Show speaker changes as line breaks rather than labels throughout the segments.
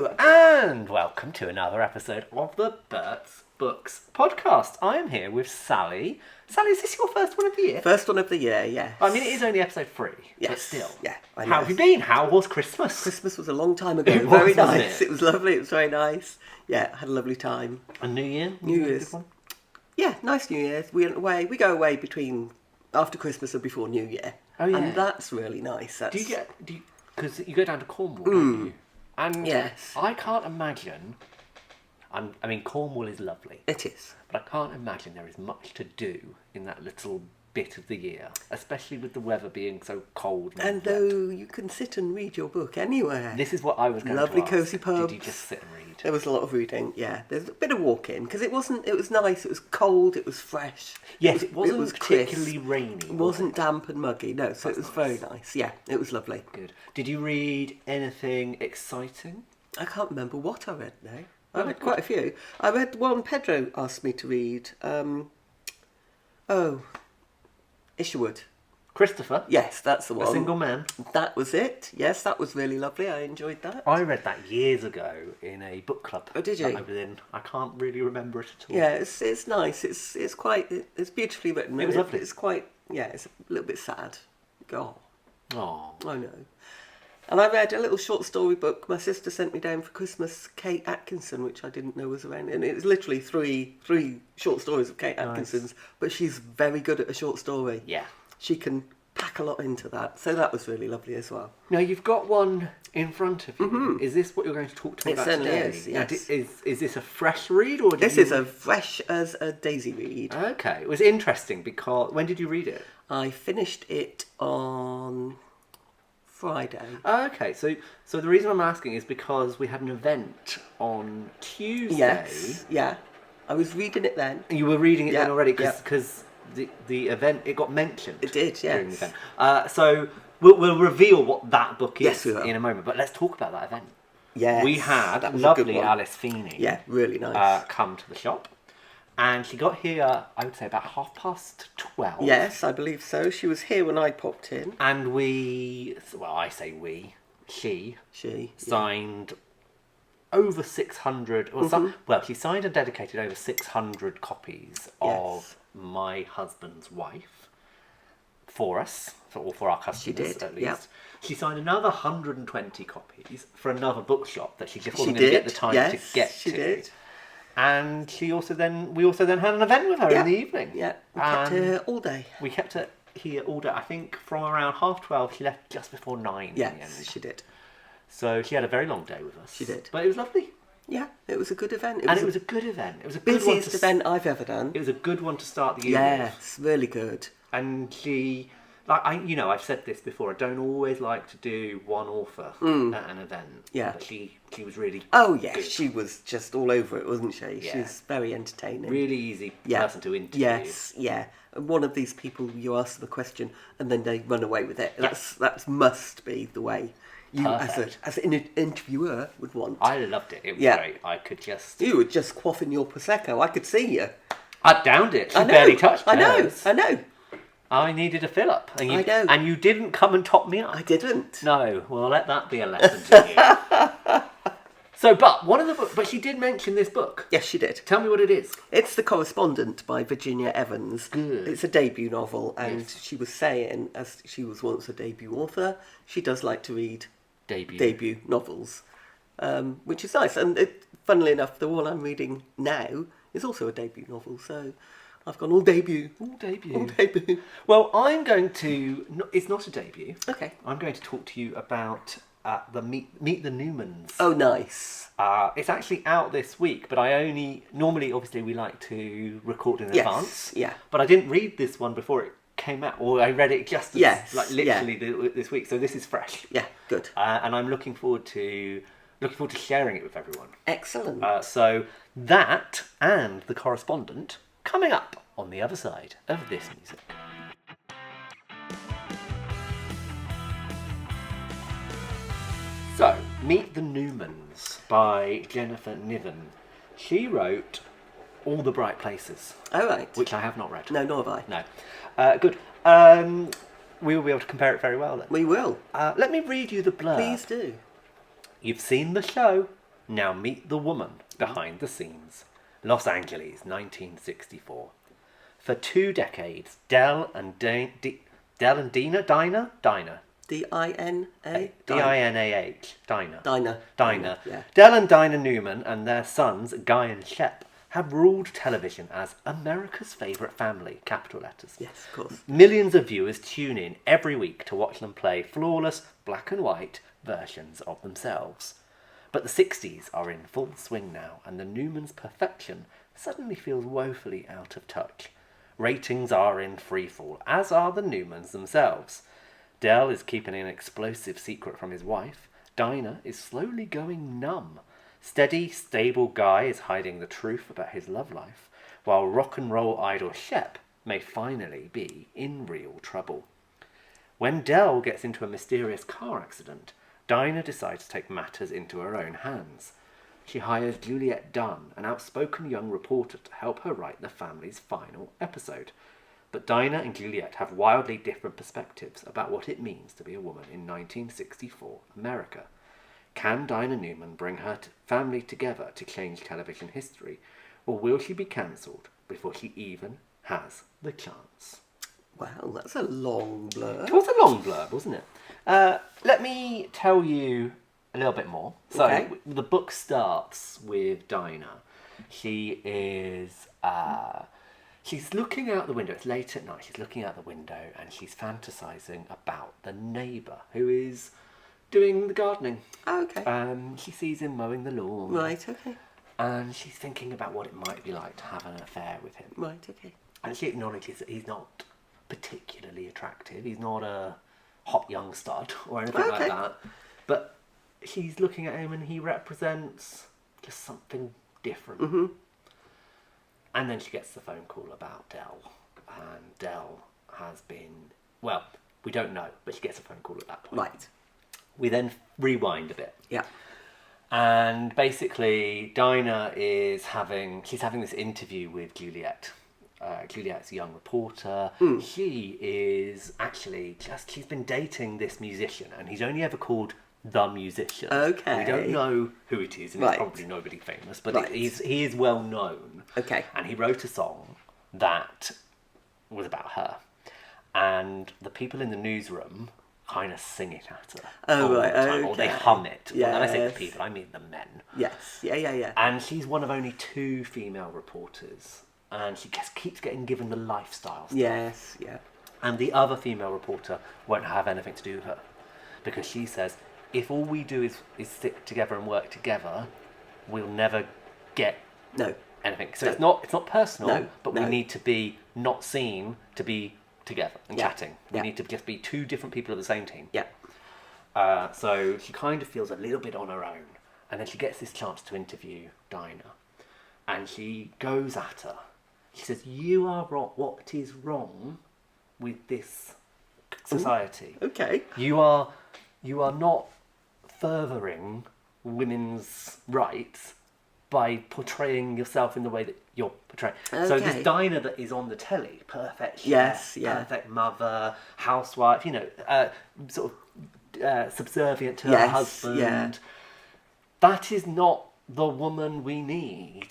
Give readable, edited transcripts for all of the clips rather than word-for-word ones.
Hello, and welcome to another episode of the Bert's Books podcast. I am here with Sally. Sally, is this your first one of the year?
First one of the year, yes.
I mean, it is only episode 3,
yes.
but still.
Yeah, I know.
How have you been? How was Christmas?
Christmas was a long time ago.
It was,
very
wasn't
nice.
it?
It was lovely. It was very nice. Yeah, I had a lovely time.
And New Year?
New
You had a
Year's.
good one?
Yeah, nice New Year's. We went away. We go away between after Christmas and before New Year.
Oh, yeah.
And that's really nice. That's...
Because you go down to Cornwall, don't you? And
yes.
I can't imagine, I mean, Cornwall is lovely.
It is.
But I can't imagine there is much to do in that little bit of the year, especially with the weather being so cold and
And
wet.
though you can sit and read your book anywhere.
This is what I was going
Lovely
to ask.
cosy pubs.
Did you just sit and read?
There was a lot of reading, yeah. There's a bit of walking, because it was nice, it was cold, it was fresh.
Yes, it wasn't
was
particularly
crisp.
rainy.
It wasn't damp and muggy, no, so it was very nice. Yeah, it was lovely.
Good. Did you read anything exciting?
I can't remember what I read now. I
Oh,
read
good.
quite a few. I read one Pedro asked me to read. Isherwood.
Christopher?
Yes, that's the
A
one.
Single Man?
That was it. Yes, that was really lovely. I enjoyed that.
I read that years ago in a book club.
Oh, did you?
that I was in. I can't really remember it at all.
Yeah, it's nice. It's beautifully written.
It was lovely.
It's quite, yeah, it's a little bit sad. Oh,
Oh.
I know. And I read a little short story book my sister sent me down for Christmas, Kate Atkinson, which I didn't know was around. And it's literally three short stories of Kate Atkinson's, but she's very good at a short story.
Yeah.
She can pack a lot into that. So that was really lovely as well.
Now, you've got one in front of you. Mm-hmm. Is this what you're going to talk to me
It
about
certainly
today?
is, yes.
Now, is this a fresh read? Or
This is as fresh as a daisy read.
Okay. It was interesting because... When did you read it?
I finished it on Friday.
Okay, so the reason I'm asking is because we had an event on Tuesday.
Yes, yeah. I was reading it then.
You were reading it
Yeah,
then already
yeah.
because the event, it got mentioned.
It did,
During the
yes.
event. So we'll reveal what that book is
Yes, we will.
in a moment, but let's talk about that event.
Yes,
We had
that was a good
lovely
one.
Alice Feeney
Yeah, really nice.
come to the shop. And she got here, I would say, about 12:30.
Yes, I believe so. She was here when I popped in.
And I say we, she
She.
signed over 600, she signed and dedicated over 600 copies of My Husband's Wife for us, for our customers
did,
at least.
yeah.
She signed another 120 copies for another bookshop that she just wasn't
She
going to get
did,
the time
yes,
to get
she
to.
did.
And we also then had an event with her in the evening.
Yeah, we kept her all day.
We kept her here all day. I think from around 12:30, she left just before 9 in the end.
Yes, she did.
So she had a very long day with us.
She did.
But it was lovely.
Yeah, it was a good event.
It was a good event. It was a good one
busiest event I've ever done.
It was a good one to start the year with.
Yes, really good.
And she, I've said this before. I don't always like to do one author at an event.
Yeah.
But she was really.
Oh yes,
good.
she was just all over it, wasn't she?
Yeah.
She's very entertaining.
Really easy
Yeah.
person to interview.
Yes, yeah. And one of these people, you ask them a question and then they run away with it. That must be the way you, as an interviewer, would want.
I loved it. It was
Yeah.
great. I could just.
You were just quaffing your prosecco. I could see you.
I downed it. She
I know.
barely touched
I know.
hers.
I know.
I needed a fill up. And you,
I know.
And you didn't come and top me up.
I didn't.
No. Well, let that be a lesson to you. So, but she did mention this book.
Yes, she did.
Tell me what it is.
It's The Correspondent by Virginia Evans.
Good.
It's a debut novel, and
Yes.
she was saying, as she was once a debut author, she does like to read
Debut.
novels, which is nice. And funnily enough, the one I'm reading now is also a debut novel, so I've gone all debut.
All debut.
All debut.
Well, I'm going to... It's not a debut.
Okay.
I'm going to talk to you about the Meet the Newmans.
Oh, nice.
It's actually out this week, but normally, obviously, we like to record in
Yes,
advance.
yeah.
But I didn't read this one before it came out, or I read it just literally this week. So this is fresh.
Yeah, good.
And I'm looking forward to sharing it with everyone.
Excellent.
So that and The Correspondent coming up on the other side of this music. So, Meet the Newmans by Jennifer Niven. She wrote All the Bright Places,
All right.
which I have not read.
No, nor have I.
No. Good. We will be able to compare it very well then.
We will.
Let me read you the blurb.
Please do.
You've seen the show. Now meet the woman behind the scenes. Los Angeles, 1964. For 2 decades, Dinah?
Dinah?
Dinah?
D-I-N-A?
D-I-N-A-H. Dinah.
Dinah. Yeah.
Del and Dinah Newman and their sons, Guy and Shep, have ruled television as America's favourite family, capital letters.
Yes, of course.
Millions of viewers tune in every week to watch them play flawless, black and white versions of themselves. But the 60s are in full swing now, and the Newmans' perfection suddenly feels woefully out of touch. Ratings are in freefall, as are the Newmans themselves. Del is keeping an explosive secret from his wife. Dinah is slowly going numb. Steady, stable Guy is hiding the truth about his love life, while rock and roll idol Shep may finally be in real trouble. When Del gets into a mysterious car accident, Dinah decides to take matters into her own hands. She hires Juliet Dunn, an outspoken young reporter, to help her write the family's final episode. But Dinah and Juliet have wildly different perspectives about what it means to be a woman in 1964 America. Can Dinah Newman bring her family together to change television history, or will she be cancelled before she even has the chance?
Wow, that's a long blurb.
It was a long blurb, wasn't it? Let me tell you a little bit more. So,
Okay.
The book starts with Dinah. She is... she's looking out the window. It's late at night. She's looking out the window and she's fantasising about the neighbour who is doing the gardening.
Oh, okay.
She sees him mowing the lawn.
Right, okay.
And she's thinking about what it might be like to have an affair with him.
Right, okay.
And she acknowledges that he's not particularly attractive. He's not a hot young stud or anything like
Okay.
that. But she's looking at him and he represents just something different.
Mm-hmm.
And then she gets the phone call about Del. And Del has been... Well, we don't know, but she gets a phone call at that point.
Right.
We then rewind a bit.
Yeah.
And basically, Dinah is having this interview with Juliet. Juliet's a young reporter. She is actually she's been dating this musician, and he's only ever called the musician.
Okay.
We don't know who it is, and
Right.
it's probably nobody famous, but
Right.
he is well known.
Okay.
And he wrote a song that was about her. And the people in the newsroom kind of sing it at her
Oh,
all the
right,
time, or they
okay.
hum it. Well, when I say the
Yes.
people, I mean the men.
Yes. Yeah.
And she's one of only 2 female reporters, and she just keeps getting given the lifestyle stuff.
Yes, yeah.
And the other female reporter won't have anything to do with her, because she says, if all we do is stick together and work together, we'll never get
No.
anything. So
No.
it's not personal,
No,
but we
no.
need to be not seen to be together and
Yeah,
chatting. We
yeah.
need to just be 2 different people of the same team.
Yeah.
So she kind of feels a little bit on her own. And then she gets this chance to interview Dinah. And she goes at her. She says, you are wrong. What is wrong with this society?
Okay.
You are not furthering women's rights by portraying yourself in the way that you're portraying. So
Okay.
this Dinah that is on the telly, perfect chef,
Yes, yeah.
perfect mother, housewife, sort of subservient to her
Yes,
husband.
yeah.
That is not the woman we need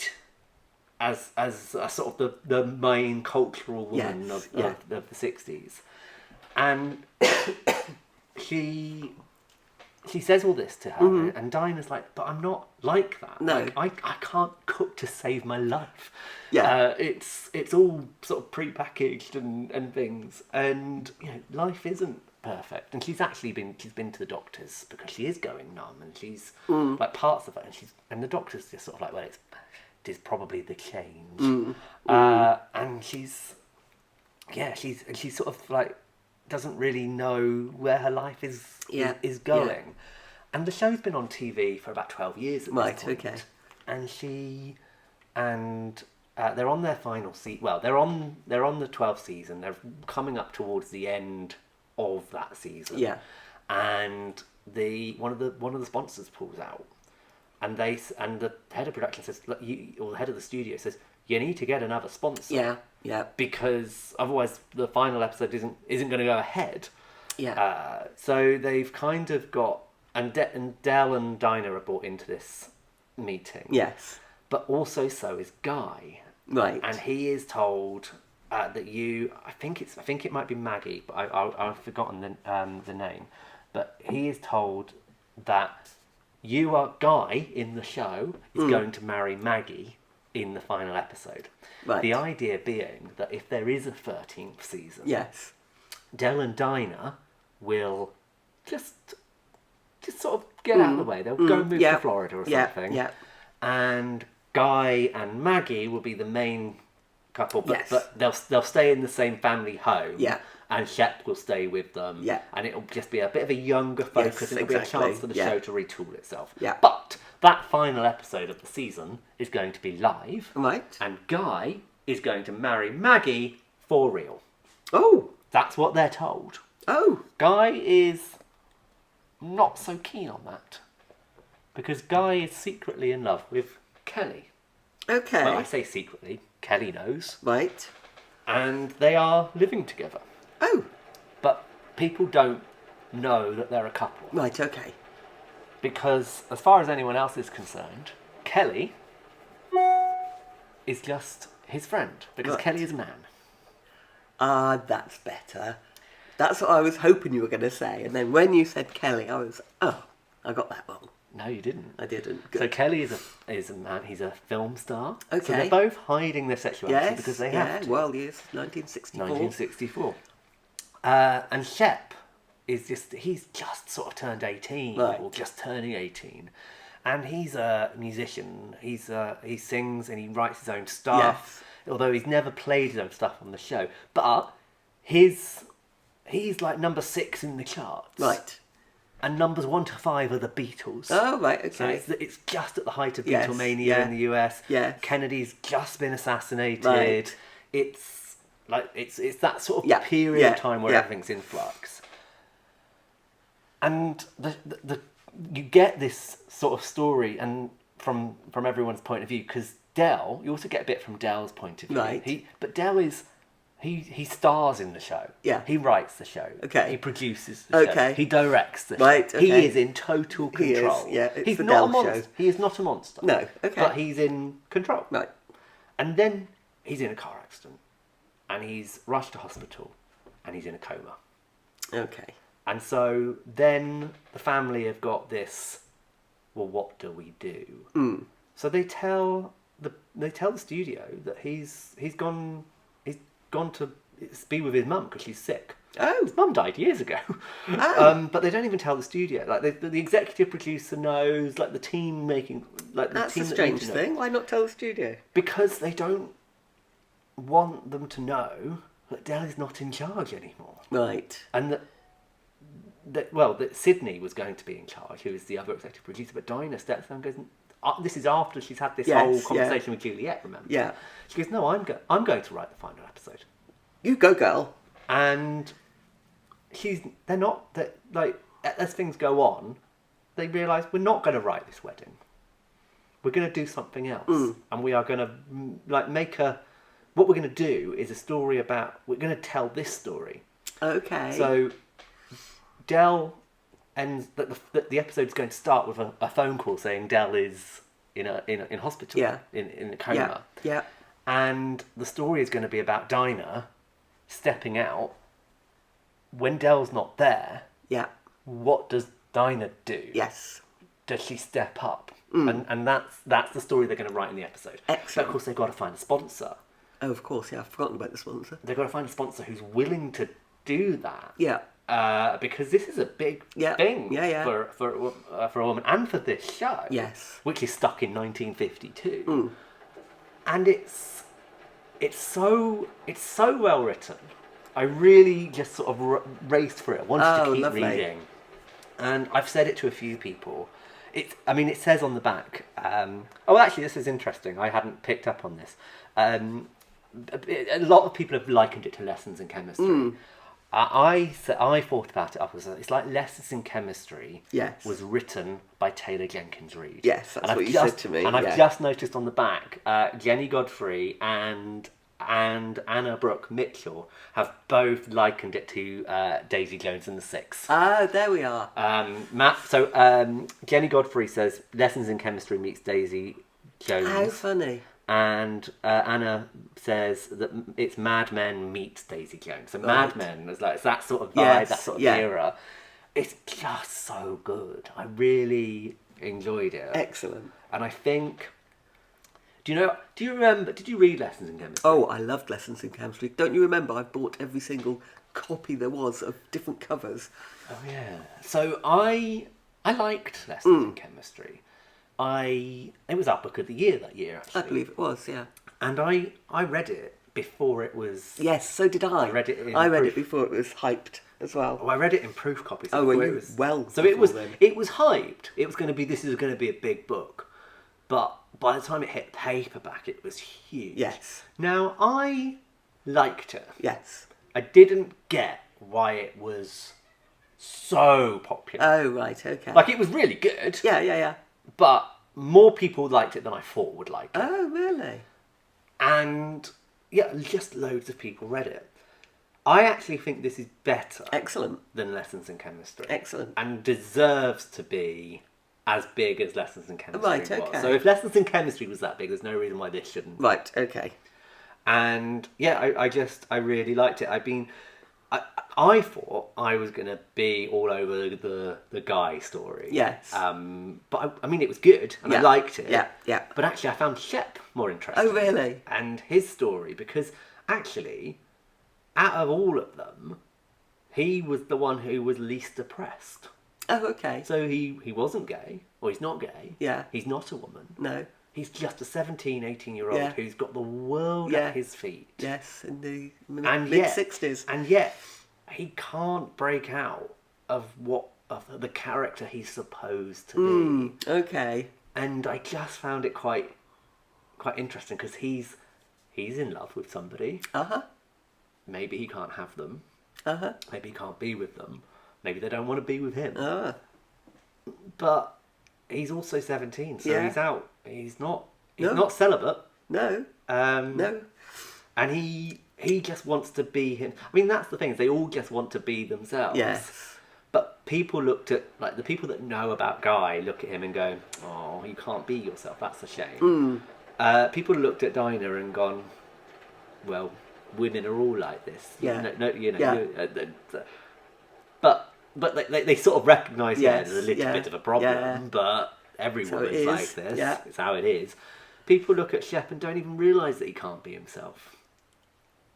as a sort of the main cultural woman
Yes,
of the 60s. And she says all this to her, and Dinah's like, but I'm not like that.
No.
Like, I can't cook to save my life.
Yeah.
It's all sort of pre-packaged and things, and life isn't perfect. And she's been to the doctors because she is going numb, and she's like parts of it, and the doctor's just sort of like, well, it is probably the change. And she's sort of like doesn't really know where her life is going.
Yeah.
And the show's been on TV for about 12 years at
Right,
this point.
okay.
And they're on their final season. Well, they're on the 12th season. They're coming up towards the end of that season.
Yeah.
And one of the sponsors pulls out, and the head of production says, look, or the head of the studio says, you need to get another sponsor.
Yeah. Yeah.
Because otherwise the final episode isn't going to go ahead.
Yeah.
So they've kind of got, and Del and Dinah are brought into this meeting.
Yes.
But also so is Guy.
Right.
And he is told that I think it might be Maggie, but I've forgotten the name. But he is told that Guy in the show is going to marry Maggie in the final episode.
Right.
The idea being that if there is a 13th season,
Yes.
Del and Dinah will just sort of get out of the way. They'll go move to Florida or something.
Yeah.
And Guy and Maggie will be the main couple, but,
Yes.
but they'll stay in the same family home.
Yeah.
And Shep will stay with them.
Yeah.
And it'll just be a bit of a younger focus.
Yes,
and it'll be a
exactly.
chance for the
Yeah.
show to retool itself.
Yeah.
But that final episode of the season is going to be live.
Right.
And Guy is going to marry Maggie for real.
Oh.
That's what they're told.
Oh.
Guy is not so keen on that. Because Guy is secretly in love with Kelly.
Okay.
Well, I say secretly. Kelly knows.
Right.
And they are living together.
Oh.
But people don't know that they're a couple.
Right. Okay.
Because as far as anyone else is concerned, Kelly is just his friend. Because
Right.
Kelly is a man.
Ah, that's better. That's what I was hoping you were going to say. And then when you said Kelly, I got that wrong.
No, you didn't.
I didn't.
So
Good.
Kelly is a man. He's a film star.
Okay.
So they're both hiding their sexuality
Yes.
because they
yeah.
have to.
Well, yes. 1964.
1964. And Shep he's just sort of turned 18
Right.
or just turning 18. And he's a musician. He sings and he writes his own stuff. Although he's never played his own stuff on the show. But he's like number 6 in the charts.
Right.
And numbers 1 to 5 are the Beatles.
Oh, right. Okay.
So it's just at the height of
Yes,
Beatlemania
yeah.
in the US.
Yes.
Kennedy's just been assassinated.
Right.
It's that sort of
Yeah,
period
yeah,
of time where
yeah.
everything's in flux. And you get this sort of story and from everyone's point of view, because Del, you also get a bit from Del's point of view.
Right.
But Del is he stars in the show.
Yeah.
He writes the show.
Okay.
He produces the show.
Okay.
He directs the
Right,
show. He
okay.
is in total
He is,
control.
yeah, it's
He's
the
not
Del
a monster.
show.
He is not a monster.
No, okay.
But he's in control.
Right.
And then he's in a car accident. And he's rushed to hospital. And he's in a coma.
Okay.
And so then the family have got this, well, what do we do?
Mm.
So they tell the studio that he's gone to be with his mum because she's sick.
Oh.
His mum died years ago.
Oh.
But they don't even tell the studio. Like the executive producer knows, like the team making, like the
That's
team
a
that
strange
needs to know.
thing. Why not tell the studio?
Because they don't want them to know that Del is not in charge anymore.
Right.
And that Sydney was going to be in charge, who is the other executive producer, but Dinah steps down and goes, this is after she's had this
Yes,
whole
yeah.
conversation with Juliet, remember?
Yeah.
She goes, no, I'm going to write the final episode.
You go, girl.
And as things go on, they realise we're not going to write this wedding. We're going to do something else. And we are going to what we're going to do is a story about, we're going to tell this story.
Okay.
So Del ends, the episode's going to start with a phone call saying Del is in hospital,
Yeah.
in a coma.
Yeah.
And the story is going to be about Dinah stepping out. When Del's not there,
Yeah.
what does Dinah do?
Yes.
Does she step up? And that's the story they're going to write in the episode.
Excellent.
But of course, they've got to find a sponsor.
Oh, of course. Yeah. I've forgotten about the sponsor.
They've got to find a sponsor who's willing to do that.
Yeah.
Because this is a big thing
Yeah.
for a woman and for this show.
Yes.
Which is stuck in 1952. And it's so well written. I really just sort of raced through it. I wanted to keep
lovely.
reading. And I've said it to a few people. It says on the back. Actually, this is interesting. I hadn't picked up on this. A lot of people have likened it to Lessons in Chemistry. I thought about it up as it's like Lessons in Chemistry.
Yes.
Was written by Taylor Jenkins Reid.
Yes, that's what you said to me.
And I've
yeah.
just noticed on the back, Jenny Godfrey and and Anna Brooke Mitchell have both likened it to Daisy Jones and the Six.
Ah, there we are.
Jenny Godfrey says Lessons in Chemistry meets Daisy Jones.
How funny.
And Anna says that it's Mad Men meets Daisy Jones. So Mad Men is like, it's that sort of vibe, that sort of era. It's just so good. I really enjoyed it.
Excellent.
And I think... Do you remember, did you read Lessons in Chemistry?
Oh, I loved Lessons in Chemistry. Don't you remember I bought every single copy there was of different covers?
Oh, yeah. So I liked Lessons in Chemistry. It was our book of the year that year, actually.
I believe it was, yeah.
And I read it before it was...
Yes, so did I.
I read it
before it was hyped as well.
Oh, I read it in proof copies.
Oh, well, you well.
So it was hyped. It was going to be, this is going to be a big book. But by the time it hit paperback, it was huge.
Yes.
Now, I liked it.
Yes.
I didn't get why it was so popular.
Oh, right, okay.
Like, it was really good.
Yeah.
But more people liked it than I thought would like it.
Oh, really?
And, yeah, just loads of people read it. I actually think this is better.
Excellent.
Than Lessons in Chemistry.
Excellent.
And deserves to be as big as Lessons in Chemistry
Right, okay.
was. So if Lessons in Chemistry was that big, there's no reason why this shouldn't.
Right, okay.
And yeah, I really liked it. I thought I was going to be all over the guy story.
Yes.
But I mean, it was good and I liked it.
Yeah.
But actually I found Shep more interesting.
Oh, really?
And his story, because actually, out of all of them, he was the one who was least depressed.
Oh, okay.
So he wasn't gay, or he's not gay.
Yeah.
He's not a woman.
No.
He's just a 17, 18-year-old who's got the world at his feet.
Yes, in the
mid-60s. And yet, he can't break out of the character he's supposed to be.
Okay.
And I just found it quite interesting, because he's in love with somebody.
Uh-huh.
Maybe he can't have them.
Uh-huh.
Maybe he can't be with them. Maybe they don't want to be with him.
Ah.
But he's also 17, so he's out. He's not celibate.
No. No.
And he just wants to be him. I mean, that's the thing, is they all just want to be themselves.
Yes.
But people looked at, like, the people that know about Guy look at him and go, oh, you can't be yourself, that's a shame. People looked at Dinah and gone, well, women are all like this. But they sort of recognise there's a little bit of a problem, but every woman's like this. Yeah. It's how it is. People look at Shep and don't even realise that he can't be himself.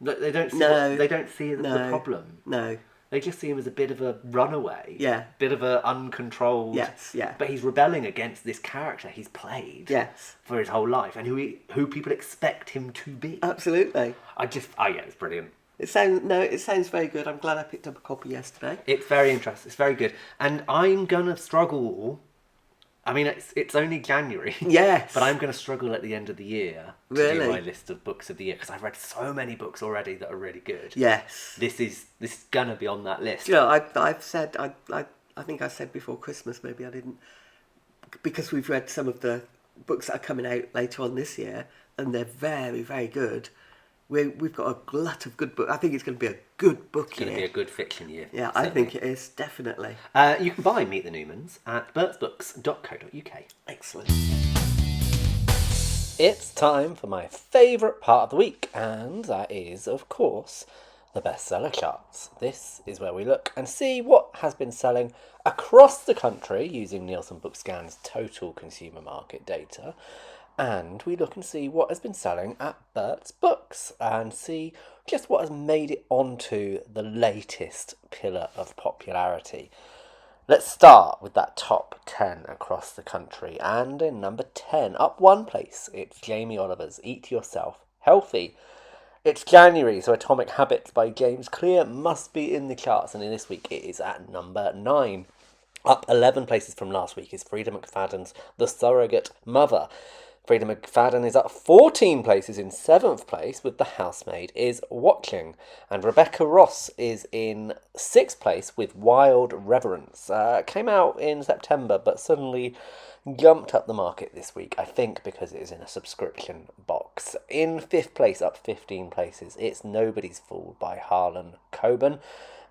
They don't see the problem. No. They just see him as a bit of a runaway. Yeah. Bit of a uncontrolled. Yes. Yeah. But he's rebelling against this character he's played. Yes. For his whole life, and who people expect him to be.
Absolutely.
It's brilliant.
It sounds very good. I'm glad I picked up a copy yesterday.
It's very interesting. It's very good. And I'm gonna struggle. I mean, it's only January. Yes. But I'm gonna struggle at the end of the year to do my list of books of the year, because I've read so many books already that are really good. Yes. This is gonna be on that list.
Yeah, I've said I think I said before Christmas, maybe I didn't, because we've read some of the books that are coming out later on this year, and they're very, very good. We've got a glut of good books. I think it's going to be a good book year.
It's going to be a good fiction year.
Yeah, certainly. I think it is, definitely.
You can buy Meet the Newmans at burtsbooks.co.uk.
Excellent.
It's time for my favourite part of the week, and that is, of course, the bestseller charts. This is where we look and see what has been selling across the country using Nielsen Bookscan's total consumer market data. And we look and see what has been selling at Burt's Books and see just what has made it onto the latest pillar of popularity. Let's start with that top 10 across the country. And in number 10, up one place, it's Jamie Oliver's Eat Yourself Healthy. It's January, so Atomic Habits by James Clear must be in the charts. And in this week, it is at number 9. Up 11 places from last week is Frida McFadden's The Surrogate Mother. Frida McFadden is up 14 places in 7th place with The Housemaid is Watching. And Rebecca Ross is in 6th place with Wild Reverence. Came out in September, but suddenly jumped up the market this week, I think because it is in a subscription box. In 5th place, up 15 places, it's Nobody's Fool by Harlan Coben.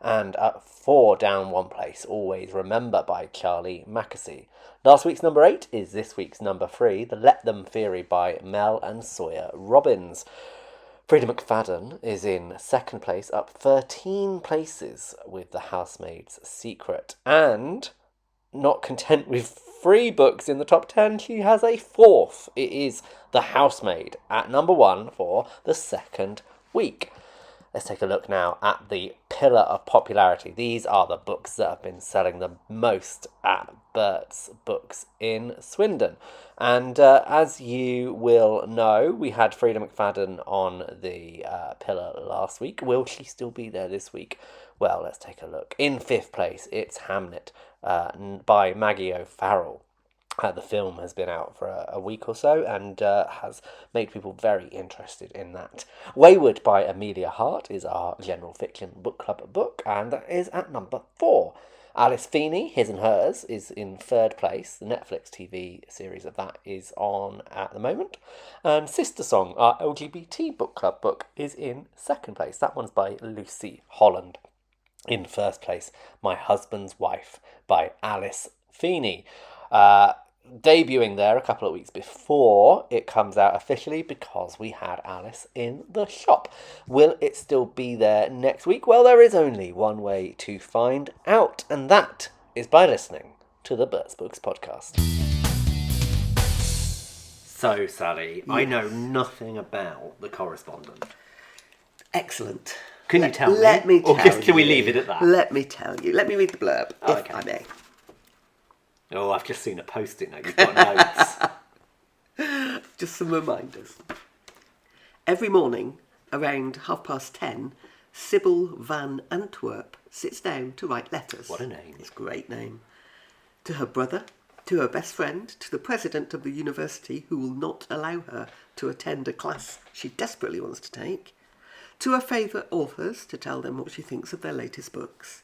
And at 4, down 1 place, Always Remember by Charlie Mackesy. Last week's number 8 is this week's number 3, The Let Them Theory by Mel and Sawyer Robbins. Frida McFadden is in 2nd place, up 13 places with The Housemaid's Secret. And not content with 3 books in the top 10, she has a 4th. It is The Housemaid at number 1 for the 2nd week. Let's take a look now at the pillar of popularity. These are the books that have been selling the most at Bert's Books in Swindon. And as you will know, we had Frida McFadden on the pillar last week. Will she still be there this week? Well, let's take a look. In 5th place, it's Hamnet by Maggie O'Farrell. The film has been out for a week or so and has made people very interested in that. Wayward by Amelia Hart is our general fiction book club book, and that is at number 4. Alice Feeney, His and Hers, is in 3rd place. The Netflix TV series of that is on at the moment. And Sister Song, our LGBT book club book, is in 2nd place. That one's by Lucy Holland. In 1st place, My Husband's Wife by Alice Feeney. Debuting there a couple of weeks before it comes out officially because we had Alice in the shop. Will it still be there next week? Well, there is only one way to find out, and that is by listening to the Bert's Books podcast. So, Sally, I know nothing about The Correspondent.
Excellent.
Can you tell me?
Let me tell you.
Or can we leave it at that?
Let me tell you. Let me read the blurb, if
okay.
I may.
Oh, I've just seen a post-it note. You've got notes.
Just some reminders. Every morning, around 10:30, Sybil Van Antwerp sits down to write letters.
What a name.
It's a great name. To her brother, to her best friend, to the president of the university who will not allow her to attend a class she desperately wants to take, to her favourite authors to tell them what she thinks of their latest books.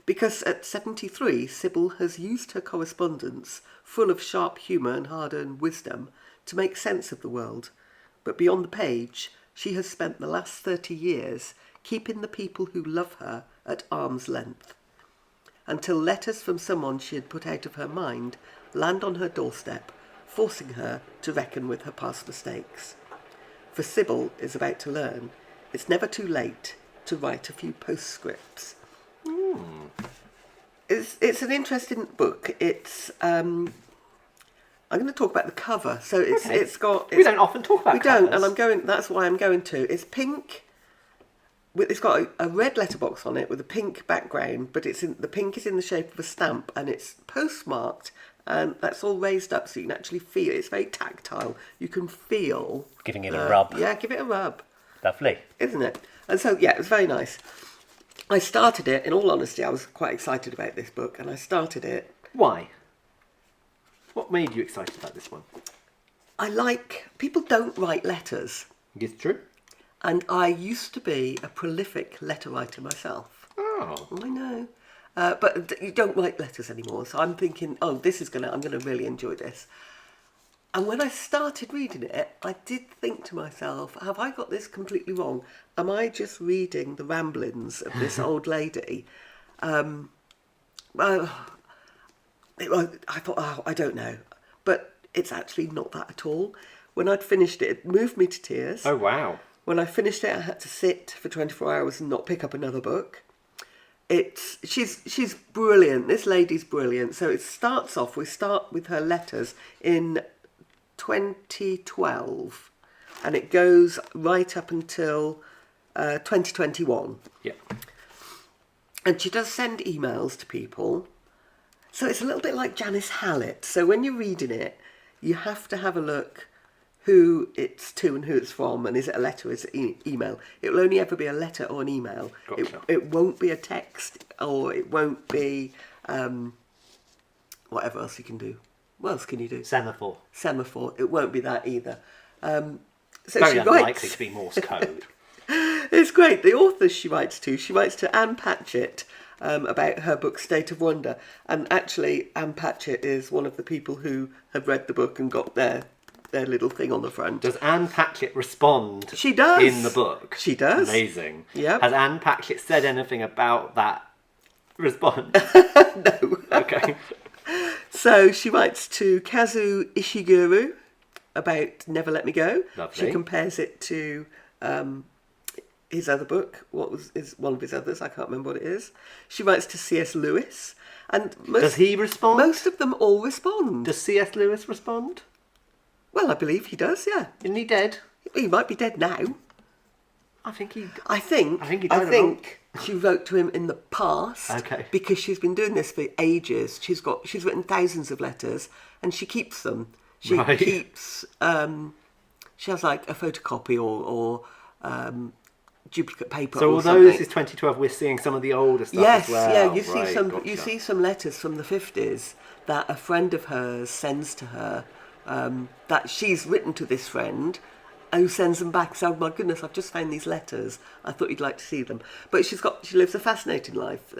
Because at 73, Sybil has used her correspondence, full of sharp humour and hard-earned wisdom, to make sense of the world. But beyond the page, she has spent the last 30 years keeping the people who love her at arm's length, until letters from someone she had put out of her mind land on her doorstep, forcing her to reckon with her past mistakes. For Sybil is about to learn, it's never too late to write a few postscripts. It's an interesting book. It's I'm going to talk about the cover. So it's got.
We don't often talk about covers.
We don't, and that's why I'm going to. It's pink. It's got a red letterbox on it with a pink background, but the pink is in the shape of a stamp, and it's postmarked, and that's all raised up so you can actually feel it. It's very tactile. You can feel
giving it a rub.
Yeah, give it a rub.
Lovely,
isn't it? And so yeah, it was very nice. I started it, in all honesty, I was quite excited about this book, and I started it.
Why? What made you excited about this one?
People don't write letters.
It's true.
And I used to be a prolific letter writer myself.
Oh.
I know. But you don't write letters anymore, so I'm thinking, I'm going to really enjoy this. And when I started reading it, I did think to myself, have I got this completely wrong? Am I just reading the ramblings of this old lady? I thought, I don't know. But it's actually not that at all. When I'd finished it, it moved me to tears.
Oh, wow.
When I finished it, I had to sit for 24 hours and not pick up another book. She's brilliant. This lady's brilliant. So it starts off, we start with her letters in 2012, and it goes right up until 2021.
Yeah.
And she does send emails to people. So it's a little bit like Janice Hallett. So when you're reading it, you have to have a look who it's to and who it's from, and is it a letter or is it email. It will only ever be a letter or an email.
Gotcha.
It won't be a text, or it won't be whatever else you can do. What else can you do? Semaphore. It won't be that either. So
very
she
unlikely to be Morse code.
It's great. The authors she writes to Anne Patchett about her book State of Wonder. And actually, Anne Patchett is one of the people who have read the book and got their little thing on the front.
Does Anne Patchett respond?
She does.
In the book?
She does.
Amazing.
Yep.
Has Anne Patchett said anything about that response?
No.
Okay.
So she writes to Kazu Ishiguro about Never Let Me Go.
Lovely.
She compares it to his other book. What was one of his others? I can't remember what it is. She writes to C.S. Lewis. And
Does he respond?
Most of them all respond.
Does C.S. Lewis respond?
Well, I believe he does, yeah.
Isn't he dead?
He might be dead now.
I think he...
I think she wrote to him in the past.
Okay.
Because she's been doing this for ages. She's written thousands of letters and she keeps them. She keeps she has like a photocopy or duplicate paper.
So
or
although
something.
this is 2012, we're seeing some of the older stuff as well.
Yes, yeah.
Gotcha.
You see some letters from the 50s that a friend of hers sends to her. That she's written to this friend, who sends them back. So, oh my goodness, I've just found these letters. I thought you'd like to see them. But she lives a fascinating life.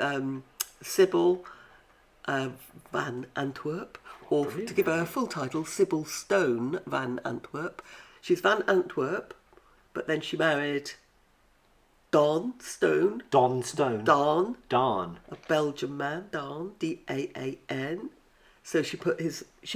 Sybil Van Antwerp, or to give her a full title, Sybil Stone Van Antwerp. She's Van Antwerp, but then she married Don Stone.
Don Stone.
Don. A Belgian man, Don, D-A-A-N. So she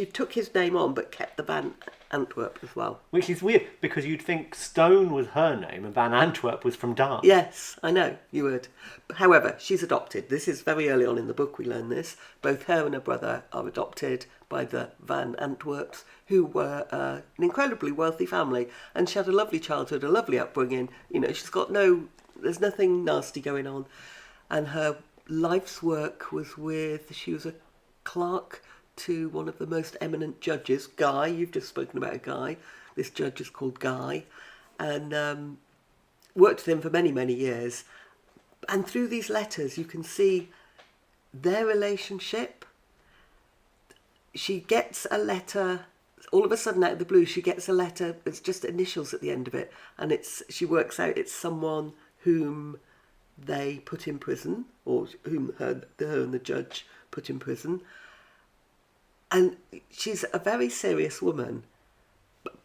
took his name on, but kept the Van Antwerp as well.
Which is weird, because you'd think Stone was her name and Van Antwerp was from Dart.
Yes, I know, you would. However, she's adopted. This is very early on in the book we learn this. Both her and her brother are adopted by the Van Antwerps, who were an incredibly wealthy family. And she had a lovely childhood, a lovely upbringing. You know, there's nothing nasty going on. And her life's work was she was a clerk to one of the most eminent judges, Guy. You've just spoken about a Guy. This judge is called Guy, and worked with him for many, many years. And through these letters, you can see their relationship. She gets a letter, all of a sudden out of the blue, she gets a letter, it's just initials at the end of it, and she works out it's someone whom they put in prison, or whom her and the judge put in prison. And she's a very serious woman,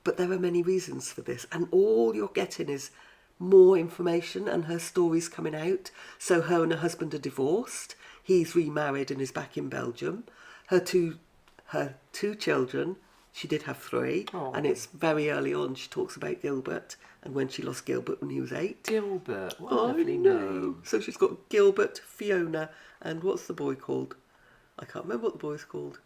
but there are many reasons for this. And all you're getting is more information, and her story's coming out. So her and her husband are divorced. He's remarried and is back in Belgium. Her two children, she did have 3.
Aww.
And it's very early on. She talks about Gilbert and when she lost Gilbert when he was 8.
Gilbert, what a lovely name.
So she's got Gilbert, Fiona, and what's the boy called? I can't remember what the boy's called.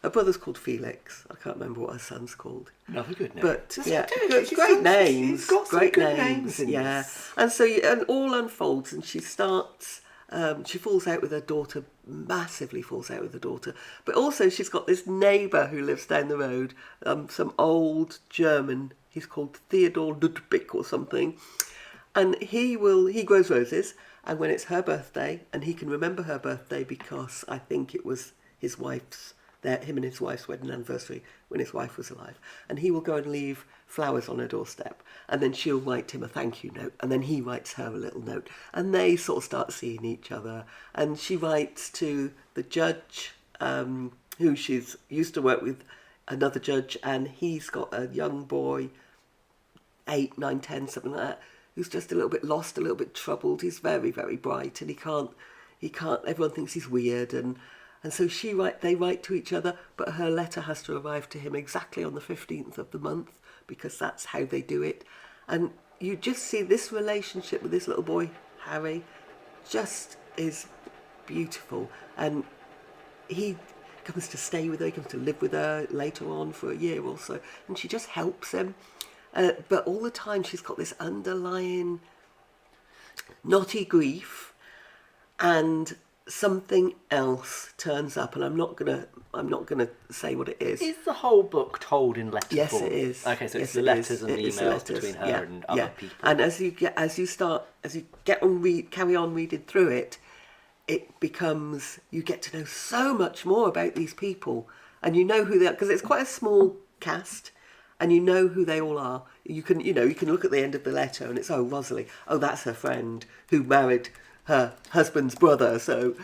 Her brother's called Felix. I can't remember what her son's called.
Another good name.
But it's great names.
He's got some
great
good
names.
in
Yeah.
this.
And so and all unfolds, and she starts. She falls out with her daughter, massively falls out with her daughter. But also she's got this neighbour who lives down the road, some old German. He's called Theodor Ludwig or something, and he grows roses. And when it's her birthday, and he can remember her birthday because I think it was him and his wife's wedding anniversary when his wife was alive. And he will go and leave flowers on her doorstep. And then she'll write him a thank you note. And then he writes her a little note. And they sort of start seeing each other. And she writes to the judge, who she's used to work with, another judge. And he's got a young boy, 8, 9, 10, something like that, who's just a little bit lost, a little bit troubled. He's very, very bright. And he can't, everyone thinks he's weird. And so they write to each other, but her letter has to arrive to him exactly on the 15th of the month, because that's how they do it. And you just see this relationship with this little boy, Harry, just is beautiful. And he comes to stay with her, he comes to live with her later on for a year or so, and she just helps him. But all the time she's got this underlying knotty grief, and something else turns up, and I'm not gonna say what it is.
Is the whole book told in letter
Yes,
form?
it is.
Okay, so
Yes,
it's the
it
letters
is.
and the
It's the
emails
letters.
between her
Yeah,
and other people.
And as you carry on reading through it, it becomes, you get to know so much more about these people, and you know who they are, because it's quite a small cast, and you know who they all are. You can look at the end of the letter, and it's, oh, Rosalie, oh, that's her friend who married her husband's brother. So,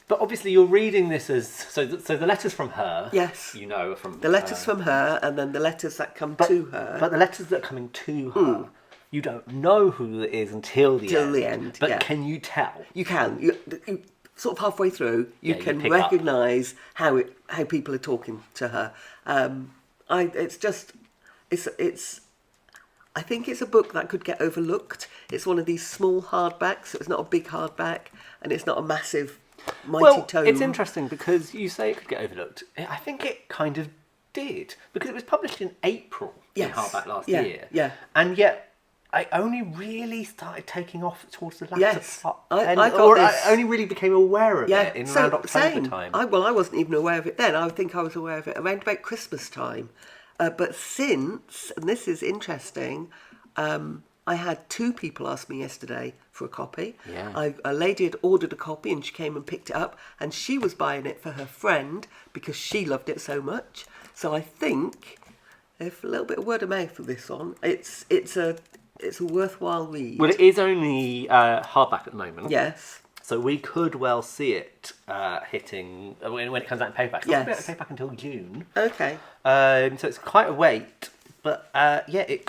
But obviously, you're reading this as so the letters from her.
yes,
You know, from
the letters from her, and then the letters that come to her.
But the letters that are coming to her, you don't know who it is until the
Till
end.
the end,
But
yeah.
can you tell?
You can. You sort of halfway through, you
you
can
pick up.
recognise how people are talking to her. I think it's a book that could get overlooked. It's one of these small hardbacks. So it's not a big hardback, and it's not a massive, mighty tome.
It's interesting because you say it could get overlooked. I think it kind of did because it was published in April in
Yes.
hardback last
Yeah,
year.
yeah.
And yet, I only really started taking off towards the latter
Yes.
part.
I got
or
this.
I only really became aware of
Yeah,
it in around October
same.
time.
I wasn't even aware of it then. I think I was aware of it around about Christmas time. But since, and this is interesting, I had 2 people ask me yesterday for a copy.
Yeah.
A lady had ordered a copy and she came and picked it up, and she was buying it for her friend because she loved it so much. So I think, if a little bit of word of mouth for this one, it's a worthwhile read.
Well, it is only hardback at the moment.
Yes.
So we could well see it hitting when it comes out in paperback. It's not going to be out in paperback until June.
Okay.
So it's quite a wait, but it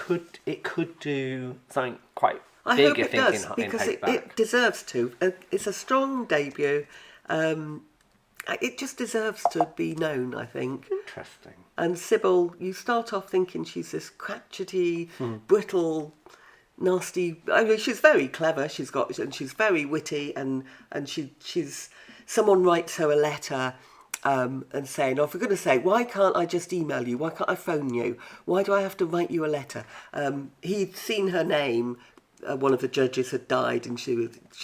could do something quite
I
big.
hope it does, because it deserves to. It's a strong debut. It just deserves to be known, I think.
Interesting.
And Sybil, you start off thinking she's this cratchety, brittle, nasty. I mean, she's very clever. She's very witty, and she's. Someone writes her a letter. And saying, for goodness sake, why can't I just email you? Why can't I phone you? Why do I have to write you a letter? He'd seen her name. One of the judges had died, and she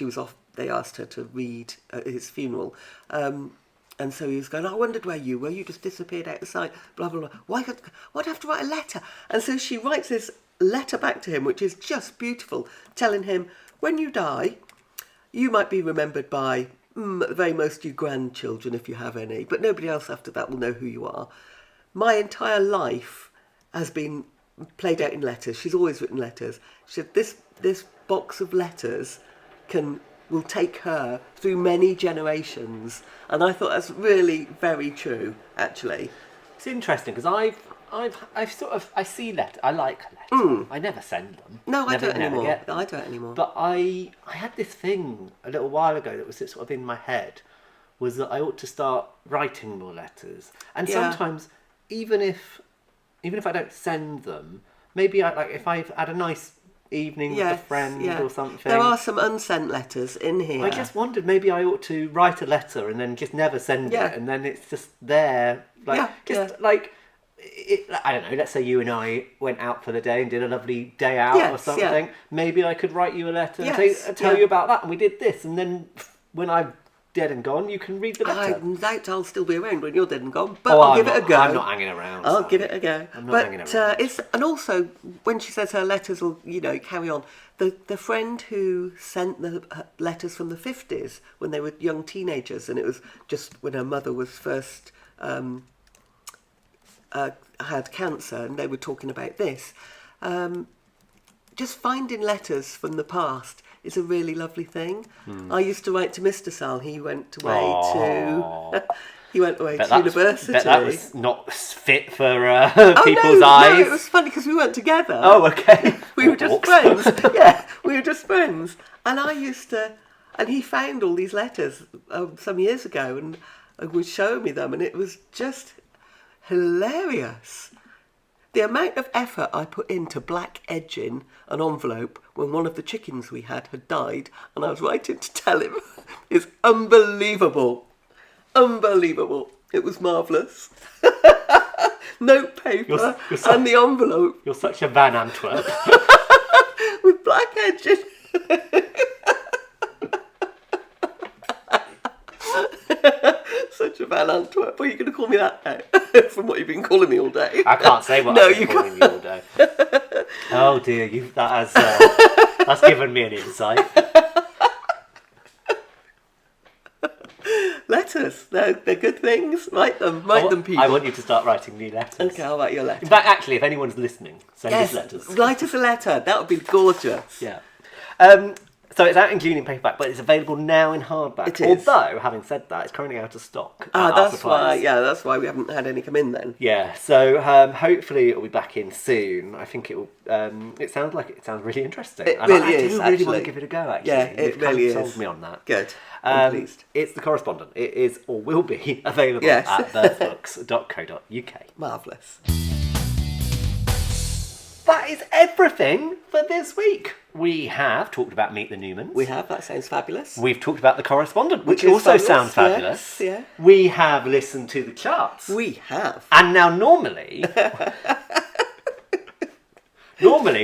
was off. They asked her to read at his funeral, and so he was going. I wondered where you were. You just disappeared out of sight. Blah blah blah. Why do I have to write a letter? And so she writes this letter back to him, which is just beautiful, telling him, when you die, you might be remembered by. At the very most, your grandchildren, if you have any, but nobody else after that will know who you are. My entire life has been played out in letters. She's always written letters. She said this box of letters will take her through many generations, and I thought that's really very true. Actually,
It's interesting because I see letters. I like letters. I never send them.
no, I
never,
don't
never
anymore.
get them.
I don't anymore.
But I had this thing a little while ago that was sort of in my head, was that I ought to start writing more letters. And
Yeah.
sometimes, even if I don't send them, maybe if I've had a nice evening with a friend or something.
There are some unsent letters in here.
I just wondered maybe I ought to write a letter and then just never send it, and then it's just there. I don't know, let's say you and I went out for the day and did a lovely day out or something.
Yeah.
Maybe I could write you a letter and
Yes,
tell you about that, and we did this, and then when I'm dead and gone, you can read the letter.
I doubt I'll still be around when you're dead and gone, but I'll give it a go.
I'm not hanging around.
I'll give it a go.
I'm not hanging around.
And also when she says her letters will, carry on. The friend who sent the letters from the 50s when they were young teenagers, and it was just when her mother was first had cancer, and they were talking about this. Just finding letters from the past is a really lovely thing. I used to write to Mr. Sal. He went away to university.
Bet that was not fit for people's
No,
eyes.
it was funny because we weren't together.
Oh, okay.
We were just friends. Yeah, we were just friends. And and he found all these letters some years ago and was showing me them, and it was just hilarious. The amount of effort I put into black edging an envelope when one of the chickens we had died, and I was writing to tell him, is unbelievable. Unbelievable. It was marvellous. Note paper and the envelope
You're such a Van Antwerp.
with black edging. Such a Van Antwerp. Are you going to call me that now? From what you've been calling me all day.
I can't say what
No,
I've been
you
calling you all day. Oh dear, that's given me an insight.
Letters. They're good things. Write them, people.
I want you to start writing me letters.
Okay, I'll write your letter.
In fact, actually, if anyone's listening, send us letters.
Write us a letter. That would be gorgeous.
Yeah. So it's out in June in paperback, but it's available now in hardback.
It is.
Although, having said that, it's currently out of stock.
That's why. Yeah, that's why we haven't had any come in then.
Yeah, so hopefully it'll be back in soon. I think it will. It sounds really interesting.
It
And
really
I
is.
do really
actually.
want to give it a go. Actually,
Yeah, it
You've
really
kind of
is.
sold me on that.
Good. I'm pleased.
It's The Correspondent. It is or will be available
Yes.
at birthbooks.co.uk.
Marvellous.
That is everything for this week. We have talked about Meet the Newmans.
We have. That sounds fabulous.
We've talked about The Correspondent, which
is
also
fabulous,
sounds fabulous.
yes, yeah.
We have listened to the charts.
We have.
And now normally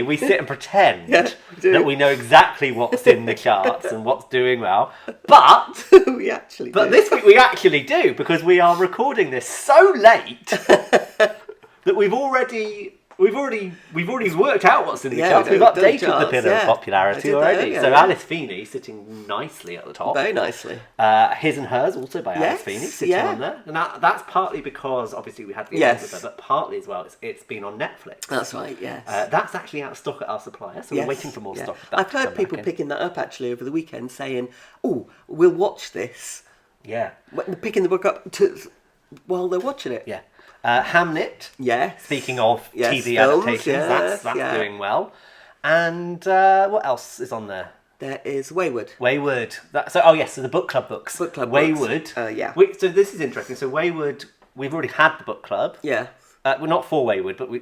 we sit and pretend
Yeah, we do.
that we know exactly what's in the charts and what's doing well. But
We actually do.
this week we actually do, because we are recording this so late that we've already worked out what's in the charts. We've
done the
updated the
charts,
pillar of
I
popularity
did that
already.
earlier,
So
yeah.
Alice Feeney sitting nicely at the top.
Very nicely.
His and Hers, also by Alice
Yes,
Feeney, sitting
yeah.
on there. And that's partly because, obviously, we had the
Yes.
with her, but partly as well, it's been on Netflix.
That's right, yes.
That's actually out of stock at our supplier, so
Yes,
we're waiting for more
yeah.
stock. of that
I've
to come
heard people
back in.
picking that up actually over the weekend, saying, "Oh, we'll watch this."
Yeah,
Picking the book up while they're watching it.
yeah. Hamnet,
Yes.
speaking of
Yes,
TV
films,
adaptations, that's
yeah.
doing well. And what else is on there?
There is Wayward.
Wayward. So the book club books.
Book club
Wayward.
books. Yeah.
So this is interesting. So Wayward, we've already had the book club.
Yeah.
Well, not for Wayward, but we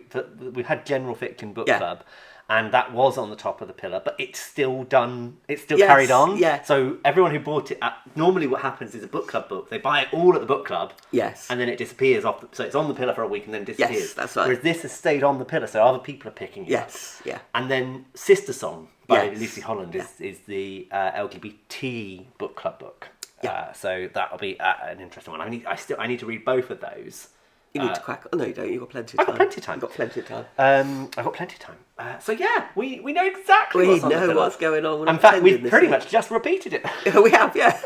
had General Fiction Book
Yeah.
Club, and that was on the top of the pillar, but it's still done. It's still
Yes,
carried on.
yeah.
So everyone who bought it, normally what happens is a book club book. They buy it all at the book club.
Yes.
And then it disappears off. So it's on the pillar for a week and then disappears.
Yes, that's right.
Whereas this has stayed on the pillar, so other people are picking it up.
Yes. Yeah.
And then Sister Song by
Yes.
Lucy Holland is the LGBT book club book.
Yeah.
So that'll be an interesting one. I need to read both of those.
You need to crack. Oh no, you don't. You've got plenty of time.
I've got plenty of time.
You've got plenty of time.
I've got plenty of time. So yeah, we know exactly
We
what's on the
know
pillar.
what's going on. We're
In
not
fact, we've
pretending
pretty
this
much just repeated it.
week. We have, yeah.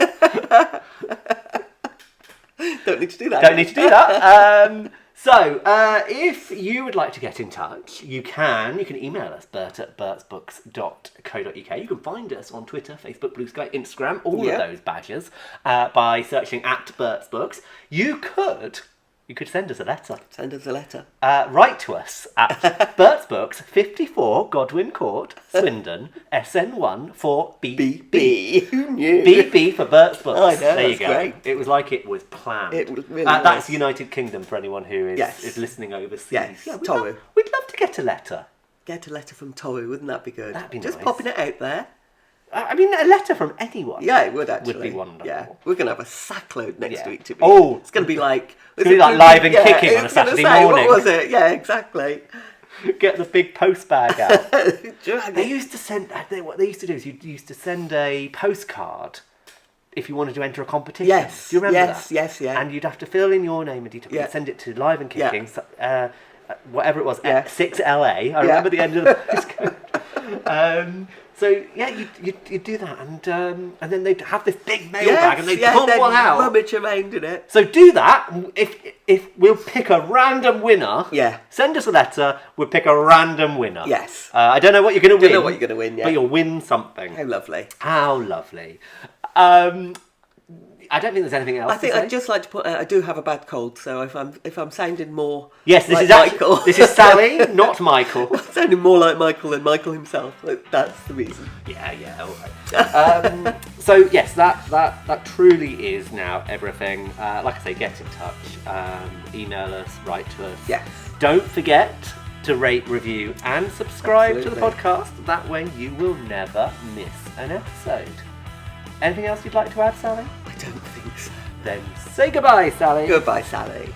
Don't need to do that.
Don't need to do that. So if you would like to get in touch, you can email us, bert@bertsbooks.co.uk. You can find us on Twitter, Facebook, Blue Sky, Instagram, all
Yeah.
of those badges, by searching @bertsbooks. You could send us a letter.
Send us a letter.
Write to us at Bert's Books, 54 Godwin Court, Swindon, SN1 4BB.
B. Who knew?
BB for Bert's Books.
I know,
there you
that's
go.
great.
It was like it was planned.
It really
That's
was.
United Kingdom for anyone who is,
Yes.
is listening overseas.
Yes,
Yeah,
Toru.
we'd love to get a letter.
Get a letter from Toru, wouldn't that be good?
That'd be
Just
nice.
popping it out there.
I mean, a letter from anyone.
Yeah, it would actually.
Would be wonderful.
Yeah, we're going to have a sackload next
Yeah.
week to be.
Oh.
It's going to be like.
It's gonna be like live and kicking on a
I was gonna
Saturday
say,
morning.
What was it? Yeah, exactly.
Get the big post bag out.
Drag
They
it.
used to send. What they used to do is you used to send a postcard if you wanted to enter a competition.
Yes,
Do you remember
yes,
that?
yes, yeah.
And you'd have to fill in your name and details.
Yeah.
You'd send it to Live and
Yeah.
Kicking. Whatever it was,
Yeah.
6LA. I remember the end of the postcode. So yeah, you do that, and then they'd have this big mailbag, and they'd pull
then
one out.
rummage around in it.
So do that. If we'll pick a random winner,
Yeah.
send us a letter. We'll pick a random winner.
Yes.
I don't know what you're going to win.
Don't know what you're gonna win, yeah.
But you'll win something.
How lovely.
How lovely. I don't think there's anything else.
I think
to say.
I'd just like to put out, I do have a bad cold, so if I'm sounding more
Yes, this
like
is actually,
Michael.
this is Sally, not Michael.
sounding more like Michael than Michael himself. That's the reason.
Yeah, all right. So yes, that truly is now everything. Like I say, get in touch, email us, write to us.
Yes.
Don't forget to rate, review, and subscribe to the
Absolutely.
podcast. That way, you will never miss an episode. Anything else you'd like to add, Sally?
I don't think so.
Then say goodbye, Sally.
Goodbye, Sally.